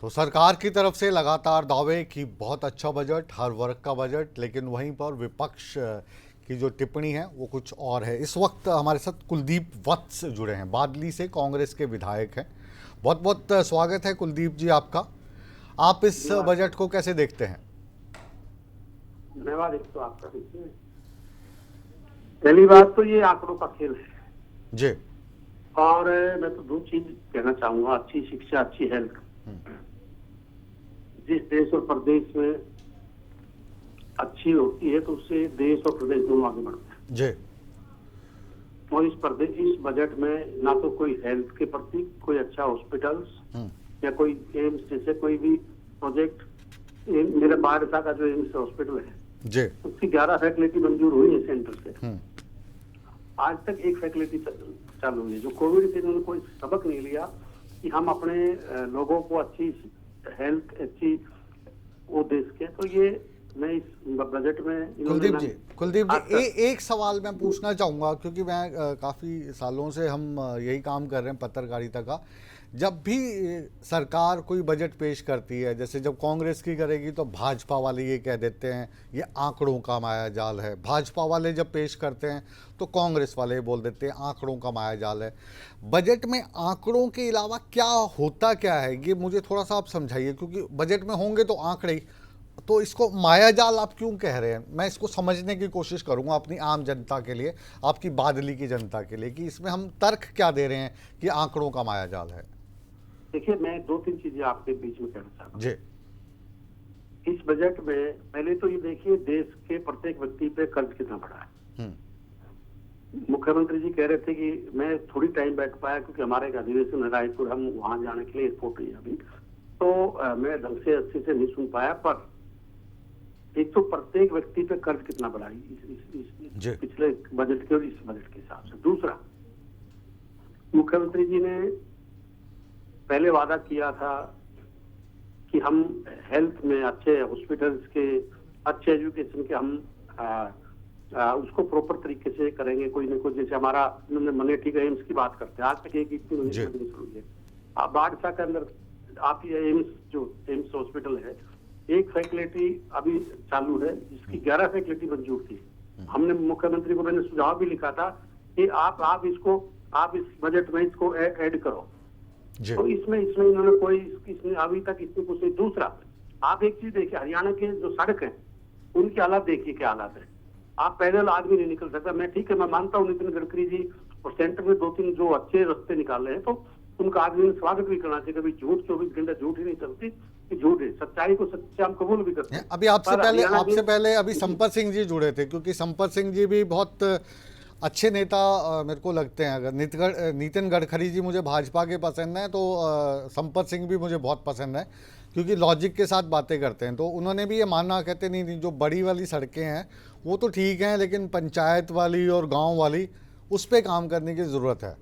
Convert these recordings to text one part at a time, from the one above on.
तो सरकार की तरफ से लगातार दावे कि बहुत अच्छा बजट, हर वर्ग का बजट, लेकिन वहीं पर विपक्ष की जो टिप्पणी है वो कुछ और है। इस वक्त हमारे साथ कुलदीप वत्स जुड़े हैं, बादली से, कांग्रेस के विधायक हैं। बहुत बहुत स्वागत है कुलदीप जी आपका। आप इस धन्यवाद बजट सर। को कैसे देखते हैं? धन्यवाद। एक तो आपका देखिए, पहली बात तो ये आंकड़ों का खेल है। जी। और मैं तो दो चीज कहना चाहूंगा, अच्छी शिक्षा, अच्छी हेल्थ। जिस देश और प्रदेश में अच्छी होती है तो उससे देश और प्रदेश दोनों आगे बढ़ते हैं। जी। और इस बजट में ना तो कोई हेल्थ के प्रति कोई अच्छा हॉस्पिटल्स या कोई एम्स जैसे कोई भी प्रोजेक्ट। मेरे बारसा का जो एम्स हॉस्पिटल है जी। उसकी 11 फैसिलिटी मंजूर हुई है सेंटर से। आज तक एक फैसिलिटी चालू हुई है। जो कोविड से इन्होंने कोई सबक नहीं लिया कि हम अपने लोगों को अच्छी हेल्थ, अच्छी वो दे सके। तो ये मैं इस बजट में कुलदीप जी, एक सवाल मैं जी। पूछना चाहूँगा, क्योंकि मैं काफ़ी सालों से हम यही काम कर रहे हैं पत्रकारिता का। जब भी सरकार कोई बजट पेश करती है, जैसे जब कांग्रेस की करेगी तो भाजपा वाले ये कह देते हैं ये आंकड़ों का माया जाल है, भाजपा वाले जब पेश करते हैं तो कांग्रेस वाले बोल देते हैं आंकड़ों का माया जाल है। बजट में आंकड़ों के अलावा क्या होता क्या है, ये मुझे थोड़ा सा आप समझाइए, क्योंकि बजट में होंगे तो आंकड़े ही, तो इसको मायाजाल आप क्यों कह रहे हैं? मैं इसको समझने की कोशिश करूंगा अपनी आम जनता के लिए, आपकी बादली की जनता के लिए, कि इसमें हम तर्क क्या दे रहे हैं कि आंकड़ों का मायाजाल है। देखिए, मैं दो तीन चीजें आपके बीच में कहना चाहता जी। हूँ। इस बजट में पहले तो ये देखिए, देश के प्रत्येक व्यक्ति पे कर्ज कितना बढ़ा है। मुख्यमंत्री जी कह रहे थे कि मैं थोड़ी टाइम बैठ पाया क्योंकि हमारे एक अधिवेशन है रायपुर, हम वहां जाने के लिए एयरपोर्ट है अभी, तो मैं ढंग से अच्छे से नहीं सुन पाया। पर एक तो प्रत्येक व्यक्ति पे कर्ज कितना बढ़ा इस पिछले बजट के और इस बजट के हिसाब से। दूसरा, मुख्यमंत्री जी ने पहले वादा किया था कि हम हेल्थ में अच्छे हॉस्पिटल्स के, अच्छे एजुकेशन के हम उसको प्रॉपर तरीके से करेंगे। कोई न कोई, जैसे हमारा उन्होंने मनेठी का एम्स की बात करते हैं, आज तक एक इतनी मनेठी शुरू हुई है। आप बाढ़सा के अंदर आप ये एम्स, जो एम्स हॉस्पिटल है, एक फैसिलिटी अभी चालू है जिसकी 11 फैसिलिटी मंजूर थी। हमने मुख्यमंत्री को, मैंने सुझाव भी लिखा था कि आप इस बजट में इसको ऐड करो। तो इसमें इन्होंने कोई इसमें अभी तक इसमें कुछ नहीं। दूसरा, आप एक चीज देखिए, हरियाणा के जो सड़क है उनकी हालत देखिए क्या हालत है। आप पैदल आदमी नहीं निकल सकता। मैं ठीक है, मैं मानता हूँ नितिन गडकरी जी और सेंटर में दो तीन जो अच्छे रास्ते निकाले हैं तो उनका आदमी ने स्वागत भी करना चाहिए। कभी झूठ 24 घंटे झूठ ही नहीं चलती कि झूठ है, सच्चाई को सच्चा हम कबूल भी करते हैं। अभी आपसे पहले अभी संपत सिंह जी जुड़े थे, क्योंकि संपत सिंह जी भी बहुत अच्छे नेता मेरे को लगते हैं। अगर नितिन गडकरी जी मुझे भाजपा के पसंद हैं तो संपत सिंह भी मुझे बहुत पसंद है, क्योंकि लॉजिक के साथ बातें करते हैं। तो उन्होंने भी ये मानना, कहते नहीं जो बड़ी वाली सड़कें हैं वो तो ठीक हैं, लेकिन पंचायत वाली और गांव वाली उस पर काम करने की ज़रूरत है।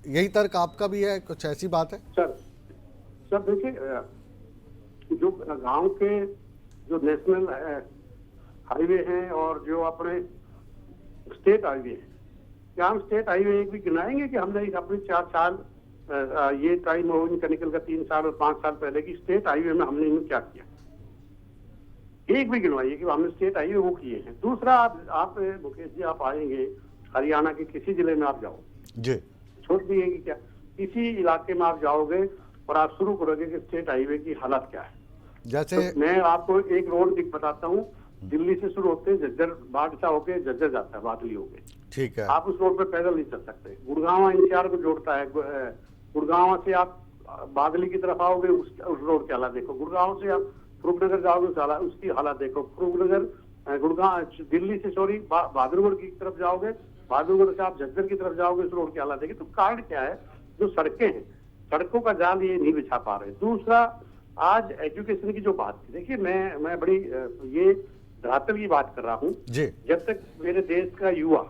यही तर्क आपका भी है, कुछ ऐसी बात है? सर देखिए, जो गांव के जो नेशनल हाईवे हैं और जो अपने स्टेट हाईवे है, क्या हम स्टेट हाईवे एक भी गिनाएंगे कि हमने अपने 4 साल ये टाइम निकल का 3 साल और 5 साल पहले की स्टेट हाईवे में हमने इन्हें क्या किया? एक भी गिनवाइए कि हमने स्टेट हाईवे वो किए हैं। दूसरा, आप मुकेश जी, आप आएंगे हरियाणा के किसी जिले में आप जाओ जी, छोड़ दिएगी क्या, किसी इलाके में आप जाओगे और आप शुरू करोगे कि स्टेट हाईवे की हालत क्या है। जैसे तो मैं आपको एक रोड बताता हूँ, दिल्ली से शुरू होते हैं झज्जर, बादशाह होके झज्जर जाता है, बादली होके, ठीक है, आप उस रोड पे पैदल नहीं चल सकते। गुड़गांव एनसीआर को जोड़ता है, गुड़गांव से आप बादली की तरफ आओगे, उस रोड की हालत देखो। गुड़गांव से आप रूपनगर जाओगे, उसकी हालत देखो। रूपनगर गुड़गांव दिल्ली से सॉरी बहादुरगढ़ की तरफ जाओगे, बहादुरगढ़ से आप झज्जर की तरफ जाओगे, उस रोड की हालत देखिए। तो कारण क्या है, जो सड़कें हैं, सड़कों का जाल ये नहीं बिछा पा रहे। दूसरा, आज एजुकेशन की जो बात थी, देखिए मैं बड़ी ये धरातल की बात कर रहा हूँ। जब तक मेरे देश का युवा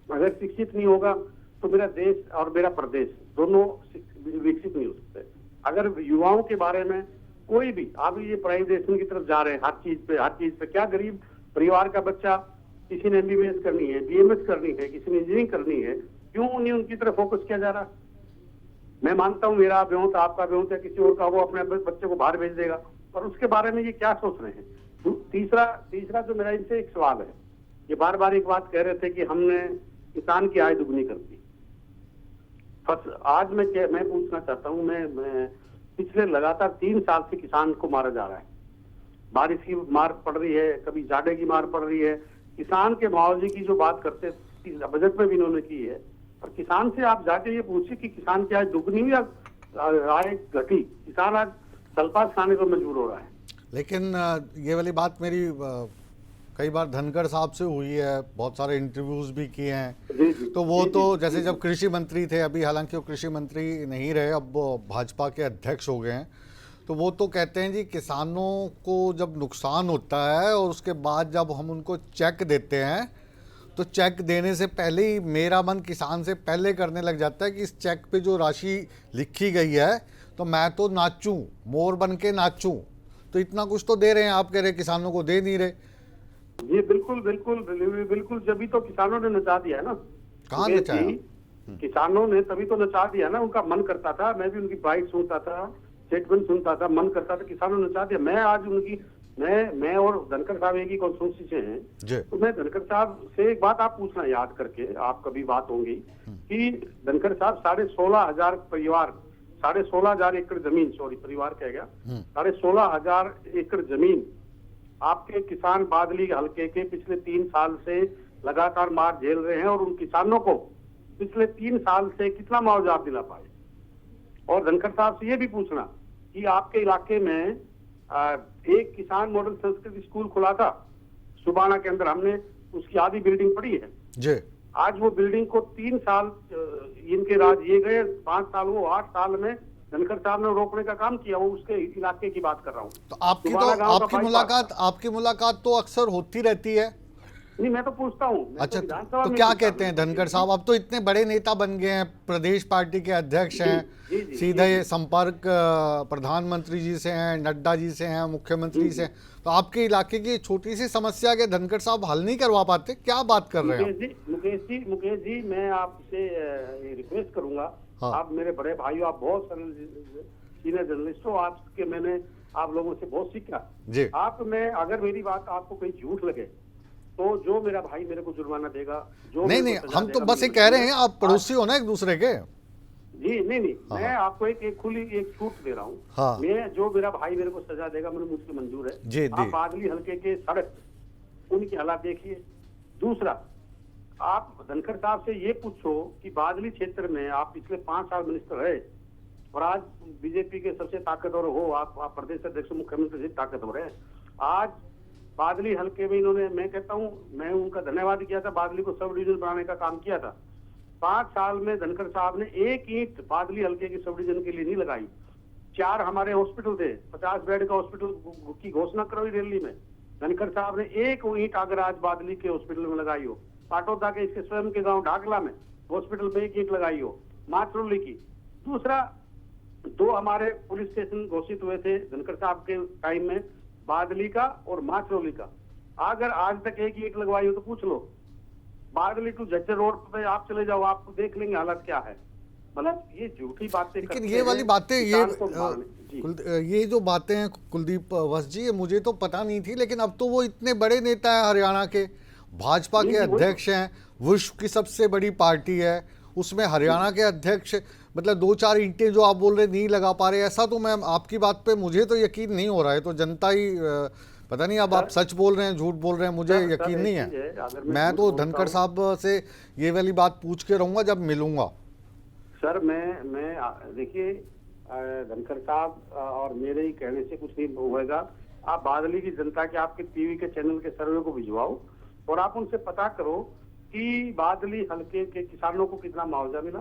अगर शिक्षित नहीं होगा तो मेरा देश और मेरा प्रदेश दोनों विकसित नहीं हो सकते। अगर युवाओं के बारे में कोई भी, आप ये प्राइवेटाइजेशन की तरफ जा रहे हैं, हर चीज पे क्या गरीब परिवार का बच्चा, किसी ने एमबीबीएस करनी है, बीएमएस करनी है, किसी ने इंजीनियरिंग करनी है, क्यों नहीं उनकी तरफ फोकस किया जा रहा? मैं मानता हूँ मेरा ब्योंत आपका ब्योंत या किसी और का, वो अपने बच्चे को बाहर भेज देगा, पर उसके बारे में ये क्या सोच रहे हैं। तीसरा तीसरा जो मेरा इनसे एक सवाल है, ये बार बार एक बात कह रहे थे कि हमने किसान की आय दुगनी कर दी। आज मैं पूछना चाहता हूँ, मैं पिछले लगातार 3 साल से किसान को मारा जा रहा है। बारिश की मार पड़ रही है, कभी जाड़े की मार पड़ रही है। किसान के मुआवजे की जो बात करते बजट में भी इन्होंने की है, और किसान से आप जाके ये पूछिए कि किसान की आय दुगनी हुई या आय घटी। किसान आज सल्फास खाने को मजबूर हो रहा है। लेकिन ये वाली बात मेरी कई बार धनखड़ साहब से हुई है, बहुत सारे इंटरव्यूज भी किए हैं। जी जी, तो वो जी, तो जी, जैसे जी, जब कृषि मंत्री थे, अभी हालांकि वो कृषि मंत्री नहीं रहे, अब वो भाजपा के अध्यक्ष हो गए हैं, तो वो तो कहते हैं जी किसानों को जब नुकसान होता है और उसके बाद जब हम उनको चेक देते हैं, तो चेक देने से पहले ही मेरा मन किसान से पहले करने लग जाता है कि इस चेक पे जो राशि लिखी गई है तो मैं तो नाचूं, मोर बन के नाचूं। तो इतना कुछ तो दे रहे हैं, आप कह रहे किसानों को दे नहीं रहे। जी बिल्कुल बिल्कुल बिल्कुल, जब तो किसानों ने नचा दिया है ना। कहाँ मुकेश नचाया? जी, किसानों ने तभी तो नचा दिया ना। उनका मन करता था, मैं भी उनकी बाइट सुनता था, स्टेटमेंट सुनता था, मन करता था, किसानों ने नचा दिया। मैं आज उनकी मैं और धनखड़ साहब एक ही कॉन्स्टिट्यूंसी से हैं, तो मैं धनखड़ साहब से एक बात आप पूछना याद करके, आप कभी बात होंगी कि धनखड़ साहब 16,500 परिवार, 16,500 एकड़ जमीन, सॉरी परिवार कह गया, 16,500 एकड़ जमीन आपके किसान बादली हलके के पिछले 3 साल से लगातार मार झेल रहे हैं, और उन किसानों को पिछले 3 साल से कितना मुआवजा आप दिला पाए। और धनखड़ साहब से ये भी पूछना कि आपके इलाके में एक किसान मॉडल संस्कृत स्कूल खुला था सुबाना के अंदर, हमने उसकी आधी बिल्डिंग पड़ी है जी। आज वो बिल्डिंग को 3 साल इनके राज ये गए, 5 साल वो 8 साल में धनखड़ साहब ने रोकने का काम किया। वो उसके इलाके की बात कर रहा हूँ। तो आपकी मुलाकात तो अक्सर होती रहती है। नहीं, मैं तो पूछता हूँ। अच्छा, तो क्या कहते हैं धनखड़ साहब? अब तो इतने बड़े नेता बन गए हैं, प्रदेश पार्टी के अध्यक्ष हैं, सीधे संपर्क प्रधानमंत्री जी से हैं, नड्डा जी से हैं, मुख्यमंत्री से हैं। तो आपके इलाके की छोटी सी समस्या के धनखड़ साहब हल नहीं करवा पाते? क्या बात कर रहे हैं? मुकेश जी, मैं आपसे रिक्वेस्ट करूंगा। हाँ। आप मेरे बड़े भाइयों, आप बहुत सीनियर जर्नलिस्ट हो, आपके मैंने आप लोगों से बहुत सीखा जी। अगर मेरी बात आपको कहीं झूठ लगे तो जो मेरा भाई मेरे को जुर्माना देगा, जो नहीं, हम तो बस ये कह रहे हैं, आप पड़ोसी हो ना एक दूसरे के। जी नहीं, हाँ। मैं आपको एक खुली एक छूट दे रहा हूँ। हाँ। मैं जो मेरा भाई मेरे को सजा देगा, मुझसे मंजूर है। जी, आप बादली हल्के के सड़क उनकी हालात देखिए। दूसरा, आप धनखड़ साहब से ये पूछो कि बादली क्षेत्र में आप पिछले 5 साल मिनिस्टर रहे और आज बीजेपी के सबसे ताकतवर हो, आप प्रदेश अध्यक्ष मुख्यमंत्री से ताकतवर है। आज बादली हल्के में इन्होंने, मैं कहता हूं, मैं उनका धन्यवाद किया था, बादली को सब डिवीजन बनाने का काम किया था। 5 साल में धनखड़ साहब ने एक ईंट बादली हल्के की सब डिवीजन के लिए नहीं लगाई। 4 हमारे हॉस्पिटल थे, 50 बेड का हॉस्पिटल की घोषणा करवाई दिल्ली में, धनखड़ साहब ने एक ईंट अगर आज बादली के हॉस्पिटल में लगाई हो, पाटौदा के इसके स्वयं के गांव ढाकला में हॉस्पिटल में एक ईंट लगाई हो, माचरोली की। दूसरा, 2 हमारे पुलिस स्टेशन घोषित हुए थे धनखड़ साहब के टाइम में, बादली का और माचरोली का। अगर आज तक एक ईंट लगवाई हो तो पूछ लो। बादली टू झज्जर रोड पे आप चले जाओ, आप देख लेंगे हालत क्या है। मतलब ये झूठी बातें, लेकिन ये वाली बातें, ये जो बातें हैं कुलदीप वत्स जी, ये मुझे तो पता नहीं थी, लेकिन अब तो वो इतने बड़े नेता हैं, हरियाणा के भाजपा के अध्यक्ष हैं, विश्व की सबसे बड़ी पार्टी है, उसमें हरियाणा के अध्यक्ष, मतलब 2-4 ईंटें जो आप बोल रहे नहीं लगा पा रहे, ऐसा तो मैं आपकी बात पे मुझे तो यकीन नहीं हो रहा है। तो जनता ही पता नहीं अब आप सच बोल रहे हैं, झूठ बोल रहे हैं, मुझे यकीन नहीं है। मैं तो धनखड़ साहब से ये वाली बात पूछ के रहूंगा जब मिलूंगा। सर मैं देखिए, धनखड़ साहब और मेरे ही कहने से कुछ नहीं होगा। आप बादली की जनता के, आपके टीवी के चैनल के सर्वे को भिजवाओ और आप उनसे पता करो कि बादली हल्के के किसानों को कितना मुआवजा मिला,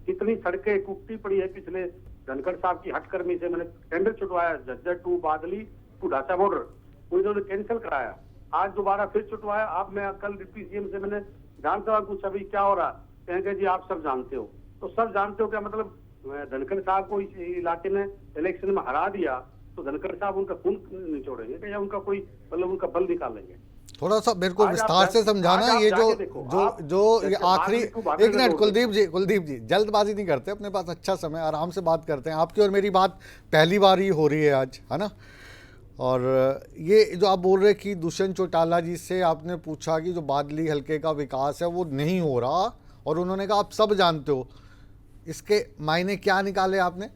कितनी सड़कें टूटी पड़ी है। पिछले धनखड़ साहब की हटकर्मी से मैंने टेंडर छुटवाया, झज्जर टू बादली टू ढांचा बॉर्डर, वो इन्होंने कैंसिल कराया, आज दोबारा फिर छुटवाया। अब मैं कल डिप्टी सीएम से मैंने विधानसभा कुछ अभी क्या हो रहा, कहेंगे जी आप सब जानते हो। तो सब जानते हो क्या मतलब? धनखड़ साहब को इस इलाके ने इलेक्शन में हरा दिया तो धनखड़ साहब उनका खून निचोड़ेंगे या उनका कोई मतलब उनका बल निकालेंगे? थोड़ा सा मेरे को आज आप विस्तार से समझाना, आज आप ये जो जाके देखो, जो आप जो ये जैसे आखिरी, बादली टू बादल एक मिनट रोड कुलदीप जी जल्दबाजी नहीं करते, अपने पास अच्छा समय, आराम से बात करते हैं। आपकी और मेरी बात पहली बार ही हो रही है आज, है ना। और ये जो आप बोल रहे कि दुष्यंत चौटाला जी से आपने पूछा कि जो बादली हल्के का विकास है वो नहीं हो रहा, और उन्होंने कहा आप सब जानते हो, इसके मायने क्या निकाले आपने?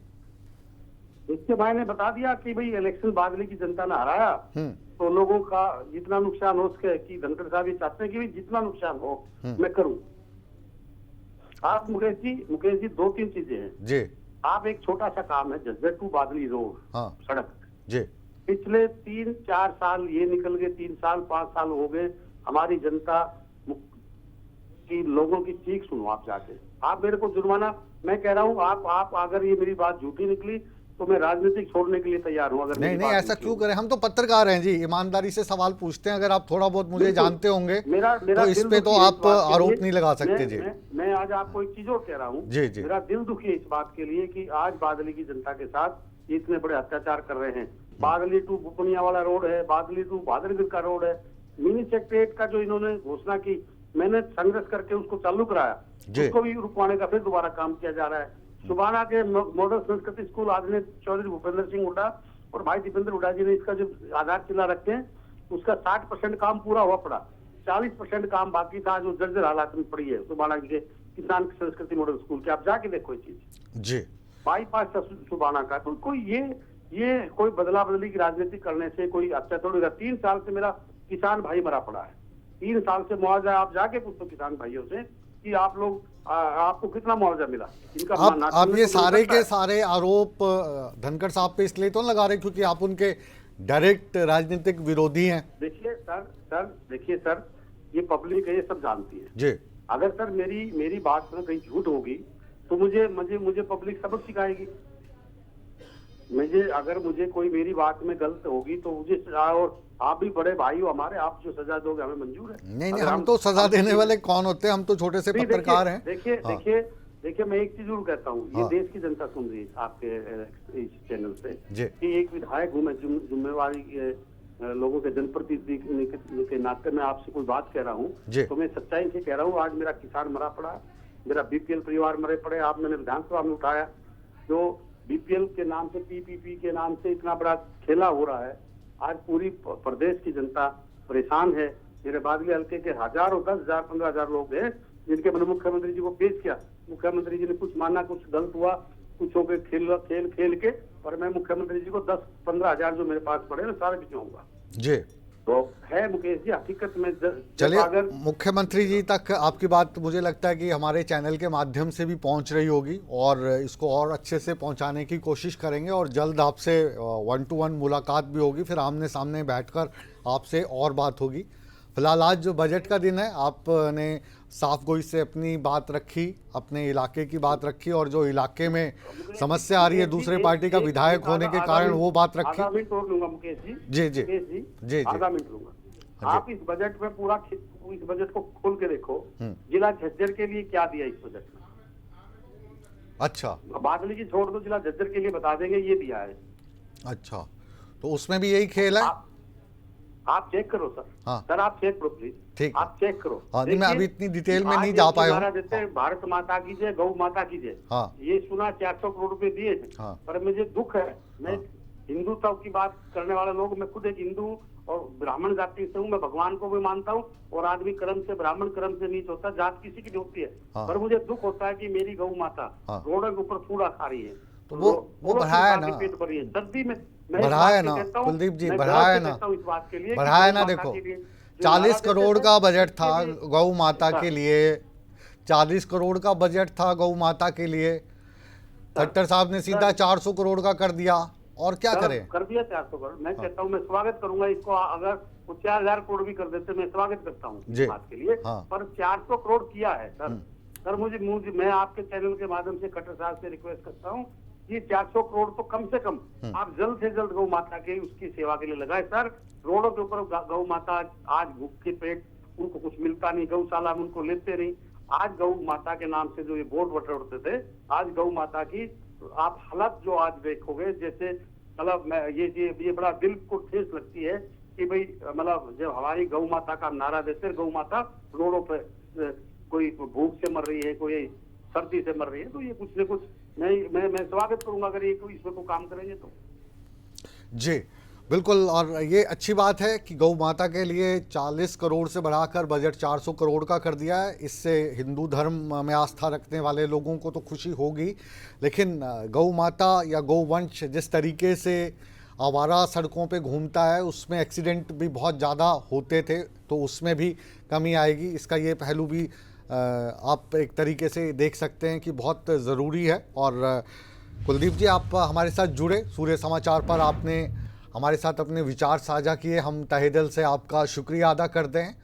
इसके भाई ने बता दिया कि भाई इलेक्शन बादली की जनता ने हराया, हम्म तो लोगों का जितना नुकसान हो उसके, कि धनखड़ साहब ये चाहते हैं कि भाई जितना नुकसान हो मैं करूं। आप मुकेश जी 2-3 चीजें हैं। जी आप एक छोटा सा काम है झज्जर टू बादली रोड, हाँ सड़क, जी पिछले 3-4 साल ये निकल गए, 3 साल 5 साल हो गए, हमारी जनता की लोगों की चीख सुनो आप जाके। आप मेरे को जुर्माना, मैं कह रहा हूँ आप अगर ये मेरी बात झूठी निकली तो मैं राजनीतिक छोड़ने के लिए तैयार हूँ। अगर नहीं मेरी नहीं, बात ऐसा झूठी क्यों होगी। करें, हम तो पत्रकार हैं जी, ईमानदारी से सवाल पूछते हैं। अगर आप थोड़ा बहुत मुझे बिल्कुल। जानते होंगे मेरा तो इस दिल पे दुखी तो है आप इस बात के आरोप लिए। नहीं लगा सकते जी। मैं आज आपको एक चीज और कह रहा हूँ, जी जी मेरा दिल दुखी है इस बात के लिए कि आज बादली की जनता के साथ ये इतने बड़े अत्याचार कर रहे हैं। बादली टू बुपनिया वाला रोड है, बादली टू बादलगिर का रोड है, मिनी सेक्रेटरीट का जो इन्होंने घोषणा की, मैंने संघर्ष करके उसको चालू कराया, जी। उसको भी रुकवाने का फिर दोबारा काम किया जा रहा है। सुबाना के मॉडल संस्कृति स्कूल आदरणीय चौधरी भूपेंद्र सिंह हुड्डा और भाई दीपेंद्र हुड्डा जी ने इसका जो आधारशिला रखे हैं, उसका 60% काम पूरा हुआ पड़ा, 40% काम बाकी था जो जर्जर हालात में पड़ी है सुबाना के किसान संस्कृति मॉडल स्कूल के। आप जाके देखो ये चीज, जी बाईपास था सुबाना का। तो कोई ये कोई बदला बदली की राजनीति करने से कोई अच्छा थोड़ी होगा। 3 साल से मेरा किसान भाई मरा पड़ा है, 3 साल से मुआवजा, आप जाके पूछो किसान भाइयों से कि आप लोग आपको कितना मुआवजा मिला। इनका आप ये तो सारे मिल सकता के है। सारे आरोप धनखड़ साहब पे इसलिए तो नहीं लगा रहे क्योंकि आप उनके डायरेक्ट राजनीतिक विरोधी हैं? देखिए सर, ये पब्लिक है, ये सब जानती है। जी अगर सर मेरी बात में कहीं झूठ होगी तो मुझे पब्लिक सबक सिखाएगी। मुझे कोई मेरी बात में गलत होगी तो मुझे, और आप भी बड़े भाई हो हमारे, आप जो सजा दोगे हमें मंजूर है। नहीं नहीं, अगर हम तो सजा देने वाले कौन होते हैं, हम तो छोटे से नहीं, पत्रकार हैं। देखिए मैं एक चीज जरूर कहता हूँ, ये हाँ। देश की जनता सुन रही है आपके इस चैनल से जी कि एक विधायक हूँ मैं, जिम्मेवारी लोगों के जनप्रतिनिधि के नाते मैं आपसे कोई बात कह रहा जी। हूँ तो मैं सच्चाई से कह रहा हूँ। आज मेरा किसान मरा पड़ा, मेरा बीपीएल परिवार मरे पड़े, आप मैंने विधानसभा में उठाया, जो बीपीएल के नाम से, पीपीपी के नाम से इतना बड़ा खेला हो रहा है। आज पूरी प्रदेश की जनता परेशान है। मेरे बादली हल्के के हजारों, 10,000 15,000 लोग हैं जिनके मैंने मुख्यमंत्री जी को पेश किया। मुख्यमंत्री जी ने कुछ माना, कुछ गलत हुआ, कुछ हो गए खेल के, और मैं मुख्यमंत्री जी को 10-15 हजार जो मेरे पास पड़े मैं सारे भिजवाऊंगा। जी। तो है मुकेश जी, हकीकत में चलिए, अगर मुख्यमंत्री जी तक आपकी बात मुझे लगता है कि हमारे चैनल के माध्यम से भी पहुंच रही होगी, और इसको और अच्छे से पहुंचाने की कोशिश करेंगे, और जल्द आपसे 1-to-1 मुलाकात भी होगी, फिर आमने सामने बैठकर आपसे और बात होगी। फिलहाल आज जो बजट का दिन है, आपने साफ गोई से अपनी बात रखी, अपने इलाके की बात रखी, और जो इलाके में समस्या आ रही है दूसरे पार्टी का विधायक होने के कारण वो बात रखी। आधा मिनट और लूंगा मुकेश जी। जी जी मुकेश जी जी जी। आधा मिनट लूंगा। जी। आप इस बजट में पूरा इस बजट को खोल के देखो, जिला झज्जर के लिए क्या दिया इस बजट में। अच्छा बादली की छोड़ दो, जिला झज्जर के लिए बता देंगे ये दिया है। अच्छा, तो उसमें भी यही खेल है। आप चेक करो सर। हाँ। सर आप चेक करो प्लीज। ठीक। आप चेक करो। हाँ, नहीं, मैं देखिए, अभी इतनी डिटेल में आज नहीं जा एक पाया नारा हूँ। देते हैं, भारत माता की जय, गौ माता की जय। हाँ। ये सुना 400 करोड़ रुपए दिए हैं। हाँ। पर मुझे दुख है, मैं हिंदुत्व की बात करने वाले लोग, मैं खुद एक हिंदू और ब्राह्मण जाति से हूँ, मैं भगवान को भी मानता हूँ, और आदमी कर्म से, ब्राह्मण कर्म से नीच होता, जात किसी की नहीं होती है। हाँ। पर मुझे दुख होता है कि मेरी गौ माता हाँ। रोड के ऊपर कूड़ा खा रही है। तो वो बढ़ाया है ना, पेट भरी है सर्दी में। बढ़ाया है ना कुलदीप जी, बढ़ाया है ना, इस बात के लिए बढ़ाया है ना। देखो, 40 करोड़ का बजट था गौ माता के लिए, 40 करोड़ का बजट था गौ माता के लिए, खट्टर साहब ने सीधा 400 करोड़ का कर दिया, और क्या करें। कर दिया 400 करोड़। मैं कहता हूँ, मैं स्वागत करूंगा इसको, अगर वो 4,000 करोड़ भी कर देते मैं स्वागत करता हूँ इस बात के लिए। हाँ। पर 400 करोड़ किया है सर। सर मुझे मैं आपके चैनल के माध्यम से खट्टर साहब से रिक्वेस्ट करता हूँ, ये 400 करोड़ तो कम से कम आप जल्द से जल्द गौ माता के उसकी सेवा के लिए लगाए सर। रोडों के ऊपर गौ माता आज भूखे पेट, उनको कुछ मिलता नहीं, गौशाला में उनको लेते नहीं। आज गौ माता के नाम से जो ये बोर्ड बटोरते थे, आज गौ माता की आप हालत जो आज देखोगे, जैसे मतलब मैं ये बड़ा दिल को ठेस लगती है कि भाई मतलब जब हमारी गौ माता का नारा देते हैं, गौ माता रोडों पे कोई भूख से मर रही है, कोई सर्दी से मर रही है, तो ये कुछ न कुछ मैं स्वागत करूंगा अगर ये कोई इसमें को काम करेंगे तो। जी बिल्कुल, और ये अच्छी बात है कि गौ माता के लिए 40 करोड़ से बढ़ाकर बजट 400 करोड़ का कर दिया है। इससे हिंदू धर्म में आस्था रखने वाले लोगों को तो खुशी होगी, लेकिन गौ माता या गौवंश जिस तरीके से आवारा सड़कों पे घूमता है उसमें एक्सीडेंट भी बहुत ज़्यादा होते थे, तो उसमें भी कमी आएगी। इसका ये पहलू भी आप एक तरीके से देख सकते हैं कि बहुत ज़रूरी है। और कुलदीप जी, आप हमारे साथ जुड़े, सूर्य समाचार पर आपने हमारे साथ अपने विचार साझा किए, हम तहे दिल से आपका शुक्रिया अदा करते हैं।